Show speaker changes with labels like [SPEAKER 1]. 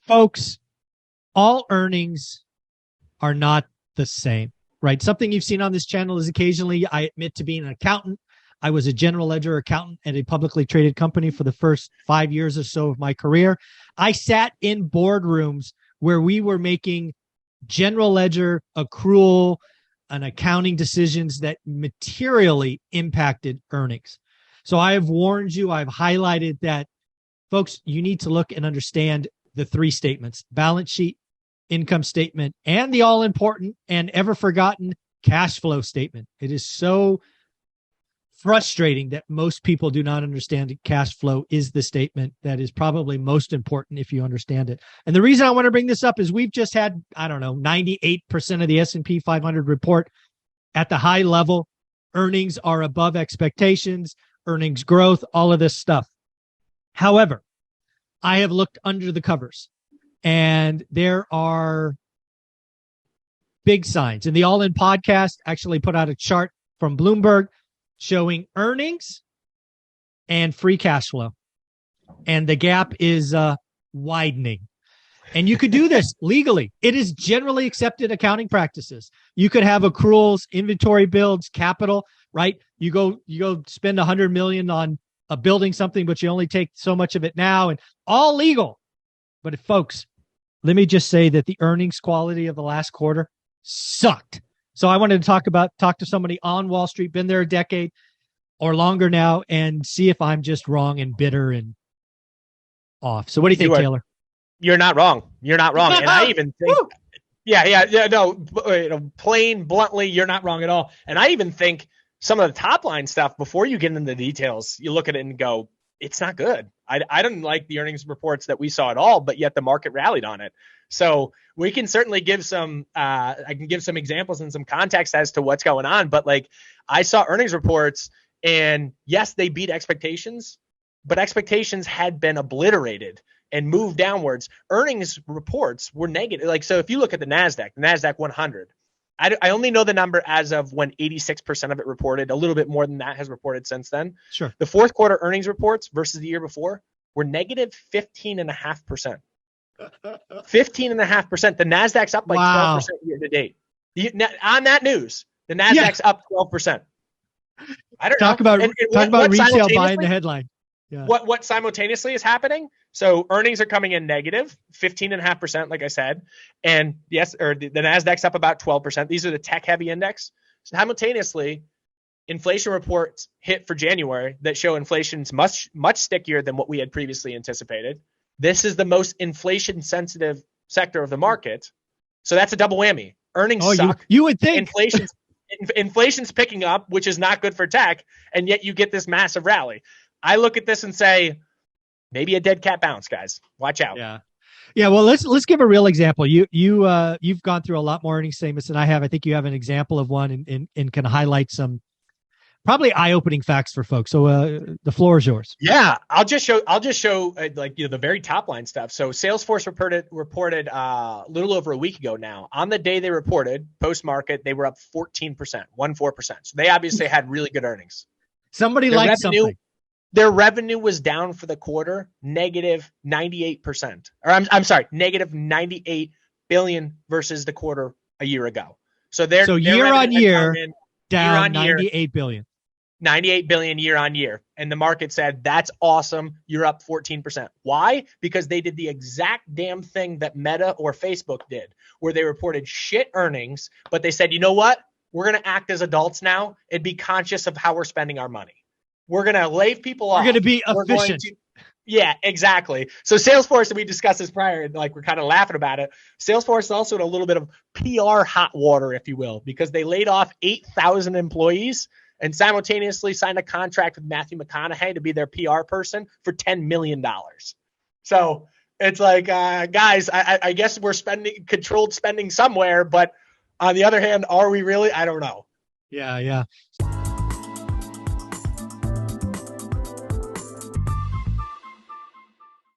[SPEAKER 1] Folks, all earnings are not the same, right? Something you've seen on this channel is occasionally I admit to being an accountant. I was a general ledger accountant at a publicly traded company for the first 5 years or so of my career. I sat in boardrooms where we were making general ledger, accrual, and accounting decisions that materially impacted earnings. So I have warned you, I've highlighted that, folks, you need to look and understand the three statements: balance sheet, income statement, and the all important and ever forgotten cash flow statement. It is so frustrating that most people do not understand that cash flow is the statement that is probably most important if you understand it. And the reason I want to bring this up is we've just had, 98% of the S&P 500 report at the high level. Earnings are above expectations, earnings growth, all of this stuff. However, I have looked under the covers and there are big signs. And the All In podcast actually put out a chart from Bloomberg showing earnings and free cash flow. And the gap is widening. And you could do this legally. It is generally accepted accounting practices. You could have accruals, inventory builds, capital, right? You go spend $100 million on building something, but you only take so much of it now, and all legal. But folks, let me just say that the earnings quality of the last quarter sucked. So I wanted to talk to somebody on Wall Street, been there a decade or longer now, and see if I'm just wrong and bitter and off. So what do you think, Taylor?
[SPEAKER 2] You're not wrong. You're not wrong. And I even think, plain bluntly, you're not wrong at all. And I even think some of the top line stuff, before you get into the details, you look at it and go, it's not good. I didn't like the earnings reports that we saw at all, but yet the market rallied on it. So we can certainly give some, I can give some examples and some context as to what's going on. But like, I saw earnings reports and yes, they beat expectations, but expectations had been obliterated and moved downwards. Earnings reports were negative. Like, so if you look at the NASDAQ 100, I only know the number as of when 86% of it reported. A little bit more than that has reported since then.
[SPEAKER 1] Sure.
[SPEAKER 2] The fourth quarter earnings reports versus the year before were negative 15.5%. 15.5%. The NASDAQ's up like 12% year to date. On that news, the NASDAQ's up 12%. I don't
[SPEAKER 1] talk
[SPEAKER 2] know.
[SPEAKER 1] About talk about retail buying the headline.
[SPEAKER 2] Yeah. What simultaneously is happening? So earnings are coming in negative 15.5%, like I said. And yes, or the NASDAQ's up about 12%. These are the tech heavy index. Simultaneously, inflation reports hit for January that show inflation's much stickier than what we had previously anticipated. This is the most inflation sensitive sector of the market. So that's a double whammy. Earnings suck.
[SPEAKER 1] You would think
[SPEAKER 2] inflation's picking up, which is not good for tech. And yet you get this massive rally. I look at this and say, maybe a dead cat bounce, guys. Watch out.
[SPEAKER 1] Yeah. Well, let's give a real example. You've gone through a lot more earnings statements than I have. I think you have an example of one and can highlight some probably eye-opening facts for folks. So the floor is yours.
[SPEAKER 2] Yeah, I'll just show the very top line stuff. So Salesforce reported a little over a week ago now. On the day they reported, post-market, they were up 14%, 14%. So they obviously had really good earnings.
[SPEAKER 1] Somebody liked something.
[SPEAKER 2] Their revenue was down for the quarter, negative 98%. Or I'm sorry, negative 98 billion versus the quarter a year ago. So
[SPEAKER 1] year on year, down 98 billion.
[SPEAKER 2] 98 billion year on year. And the market said, that's awesome. You're up 14%. Why? Because they did the exact damn thing that Meta or Facebook did, where they reported shit earnings, but they said, you know what? We're going to act as adults now and be conscious of how we're spending our money. We're going to lay people off.
[SPEAKER 1] We're going to be efficient.
[SPEAKER 2] Yeah, exactly. So Salesforce, and we discussed this prior, and like we're kind of laughing about it. Salesforce is also in a little bit of PR hot water, if you will, because they laid off 8,000 employees and simultaneously signed a contract with Matthew McConaughey to be their PR person for $10 million. So it's like, guys, I guess we're spending controlled spending somewhere, but on the other hand, are we really? I don't know.
[SPEAKER 1] Yeah.